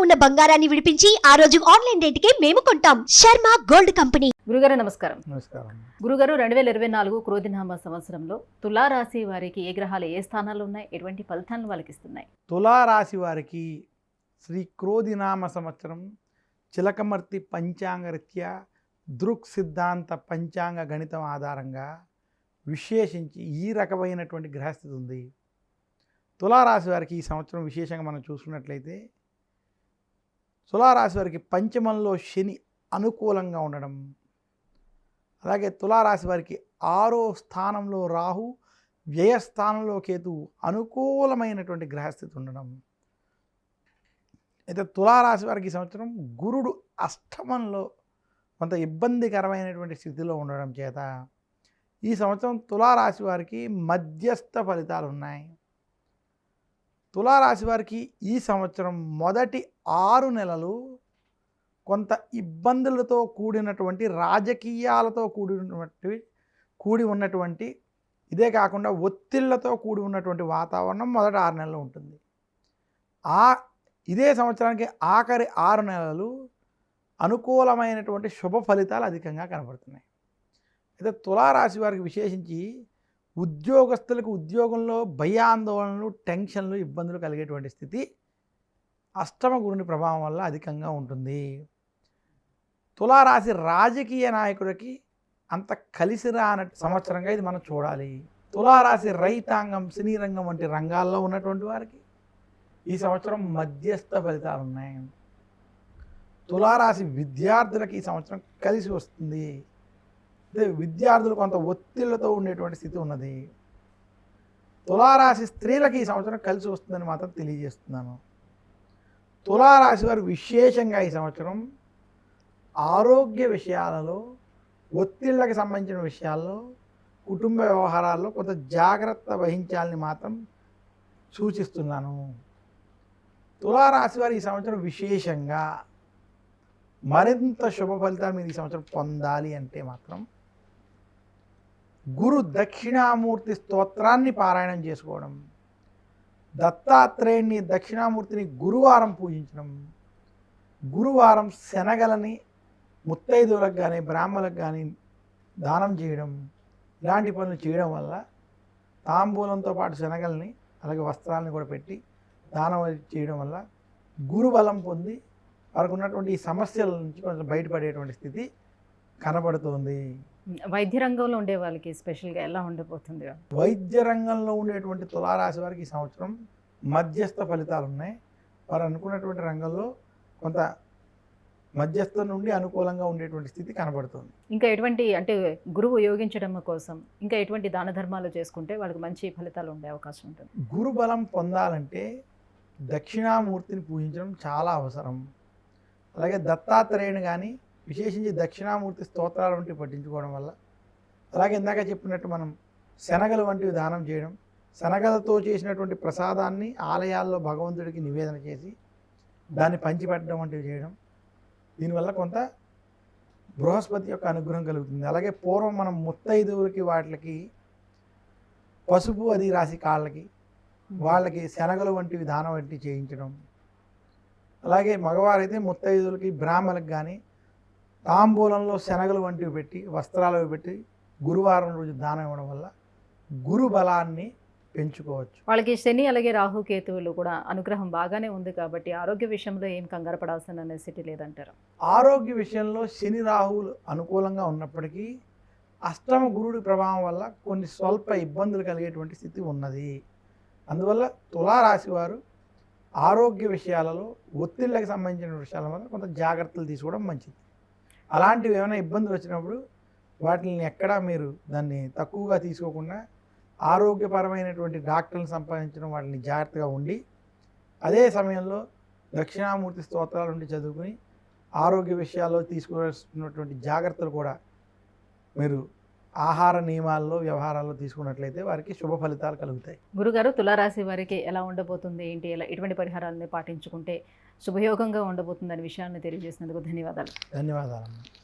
ఉన్న బంగారాన్ని విడిపించి ఆ రోజు ఆన్లైన్ రేటుకే మేము కొంటాం. Sharma gold company. గురుగారు నమస్కారం. నమస్కారం. గురుగారు 2024 క్రోధినామ సంవత్సరంలో తులారాశి వారికి ఏ గ్రహాలు ఏ స్థానాలు ఉన్నాయి, ఎటువంటి ఫలితాలను వాళ్ళకి ఇస్తున్నాయి? తులారాశి వారికి శ్రీ క్రోధినామ సంవత్సరం చిలకమర్తి పంచాంగరీత్యా దృక్ సిద్ధాంత పంచాంగ గణితం ఆధారంగా విశేషించి ఈ రకమైనటువంటి గ్రహస్థితి ఉంది. తులారాశి వారికి ఈ సంవత్సరం విశేషంగా మనం చూసుకున్నట్లయితే తులారాశి వారికి పంచమంలో శని అనుకూలంగా ఉండడం, అలాగే తులారాశి వారికి 6వ స్థానంలో రాహు, వ్యయస్థానంలో కేతువు అనుకూలమైనటువంటి గ్రహస్థితి ఉండడం. అయితే తులారాశి వారికి ఈ సంవత్సరం గురుడు అష్టమంలో కొంత ఇబ్బందికరమైనటువంటి స్థితిలో ఉండడం చేత ఈ సంవత్సరం తులారాశి వారికి మధ్యస్థ ఫలితాలు ఉన్నాయి. తులారాశి వారికి ఈ సంవత్సరం మొదటి 6 నెలలు కొంత ఇబ్బందులతో కూడినటువంటి రాజకీయాలతో కూడి ఉన్నటువంటి ఇదే కాకుండా ఒత్తిళ్లతో కూడి ఉన్నటువంటి వాతావరణం మొదటి 6 నెలలు ఉంటుంది. ఇదే సంవత్సరానికి ఆఖరి 6 నెలలు అనుకూలమైనటువంటి శుభ ఫలితాలు అధికంగా కనబడుతున్నాయి. అయితే తులారాశి వారికి విశేషించి ఉద్యోగస్తులకు ఉద్యోగంలో భయాందోళనలు, టెన్షన్లు, ఇబ్బందులు కలిగేటువంటి స్థితి అష్టమ గురుని ప్రభావం వల్ల అధికంగా ఉంటుంది. తులారాశి రాజకీయ నాయకుడికి అంత కలిసి రాని సంవత్సరంగా ఇది మనం చూడాలి. తులారాశి రైతాంగం, సినీ రంగం వంటి రంగాల్లో ఉన్నటువంటి వారికి ఈ సంవత్సరం మధ్యస్థ ఫలితాలు ఉన్నాయి. తులారాశి విద్యార్థులకి ఈ సంవత్సరం కలిసి వస్తుంది. విద్యార్థులు కొంత ఒత్తిళ్లతో ఉండేటువంటి స్థితి ఉన్నది. తులారాశి స్త్రీలకి ఈ సంవత్సరం కలిసి వస్తుందని మాత్రం తెలియజేస్తున్నాను. తులారాశి వారు విశేషంగా ఈ సంవత్సరం ఆరోగ్య విషయాలలో, ఒత్తిళ్ళకి సంబంధించిన విషయాల్లో, కుటుంబ వ్యవహారాల్లో కొంత జాగ్రత్త వహించాలని మాత్రం సూచిస్తున్నాను. తులారాశి వారు ఈ సంవత్సరం విశేషంగా మరింత శుభ ఫలితాలు మీరు ఈ సంవత్సరం పొందాలి అంటే మాత్రం గురు దక్షిణామూర్తి స్తోత్రాన్ని పారాయణం చేసుకోవడం, దత్తాత్రేయుని దక్షిణామూర్తిని గురువారం పూజించడం, గురువారం శనగలని ముత్తైదువులకు కానీ బ్రాహ్మణులకు కానీ దానం చేయడం, ఇలాంటి పనులు చేయడం వల్ల తాంబూలంతో పాటు శనగల్ని అలాగే వస్త్రాలని కూడా పెట్టి దానం చేయడం వల్ల గురుబలం పొంది వారికి ఉన్నటువంటి ఈ సమస్యల నుంచి కొంచెం బయటపడేటువంటి స్థితి కనబడుతుంది. వైద్య రంగంలో ఉండే వాళ్ళకి స్పెషల్గా ఎలా ఉండబోతుంది? వైద్య రంగంలో ఉండేటువంటి తులారాశి వారికి ఈ సంవత్సరం మధ్యస్థ ఫలితాలు ఉన్నాయి. వారు అనుకున్నటువంటి రంగంలో కొంత మధ్యస్థ నుండి అనుకూలంగా ఉండేటువంటి స్థితి కనబడుతుంది. ఇంకా ఎటువంటి అంటే గురువు యోగించడం కోసం ఇంకా ఎటువంటి దాన ధర్మాలు చేసుకుంటే వాళ్ళకి మంచి ఫలితాలు ఉండే అవకాశం ఉంటుంది? గురు బలం పొందాలంటే దక్షిణామూర్తిని పూజించడం చాలా అవసరం. అలాగే దత్తాత్రేయుని కానీ విశేషించి దక్షిణామూర్తి స్తోత్రాలు వంటివి పఠించుకోవడం వల్ల, అలాగే ఇందాక చెప్పినట్టు మనం శనగలు వంటివి దానం చేయడం, శనగలతో చేసినటువంటి ప్రసాదాన్ని ఆలయాల్లో భగవంతుడికి నివేదన చేసి దాన్ని పంచిపెట్టడం వంటివి చేయడం, దీనివల్ల కొంత బృహస్పతి యొక్క అనుగ్రహం కలుగుతుంది. అలాగే పూర్వం మనం ముత్తైదువులకి వాటికి పసుపు అది రాసి కాళ్ళకి వాళ్ళకి శనగలు వంటివి దానం వంటివి చేయించడం, అలాగే మగవారైతే ముత్తైదువులకి బ్రాహ్మణులకు కానీ తాంబూలంలో శనగలు వంటివి పెట్టి వస్త్రాలు పెట్టి గురువారం రోజు దానం ఇవ్వడం వల్ల గురు బలాన్ని పెంచుకోవచ్చు. వాళ్ళకి శని అలాగే రాహు కేతువులు కూడా అనుగ్రహం బాగానే ఉంది కాబట్టి ఆరోగ్య విషయంలో ఏం కంగారు పడాల్సిన నెసెసిటీ లేదంటారు? ఆరోగ్య విషయంలో శని రాహువులు అనుకూలంగా ఉన్నప్పటికీ అష్టమ గురుడి ప్రభావం వల్ల కొన్ని స్వల్ప ఇబ్బందులు కలిగేటువంటి స్థితి ఉన్నది. అందువల్ల తులారాశి వారు ఆరోగ్య విషయాలలో, ఒత్తిళ్ళకి సంబంధించిన విషయాల వల్ల కొంత జాగ్రత్తలు తీసుకోవడం మంచిది. అలాంటివి ఏమైనా ఇబ్బందులు వచ్చినప్పుడు వాటిని ఎక్కడా మీరు దాన్ని తక్కువగా తీసుకోకుండా ఆరోగ్యపరమైనటువంటి డాక్టర్లను సంపాదించడం, వాటిని జాగ్రత్తగా ఉండి అదే సమయంలో దక్షిణామూర్తి స్తోత్రాల నుండి చదువుకుని ఆరోగ్య విషయాల్లో తీసుకోవాల్సినటువంటి జాగ్రత్తలు కూడా మీరు ఆహార నియమాల్లో, వ్యవహారాల్లో తీసుకున్నట్లయితే వారికి శుభ ఫలితాలు కలుగుతాయి. గురుగారు, తులారాశి వారికి ఎలా ఉండబోతుంది, ఏంటి, ఎటువంటి పరిహారాలను పాటించుకుంటే శుభయోగంగా ఉండబోతుందనే విషయాన్ని తెలియజేసినందుకు ధన్యవాదాలు. ధన్యవాదాలు.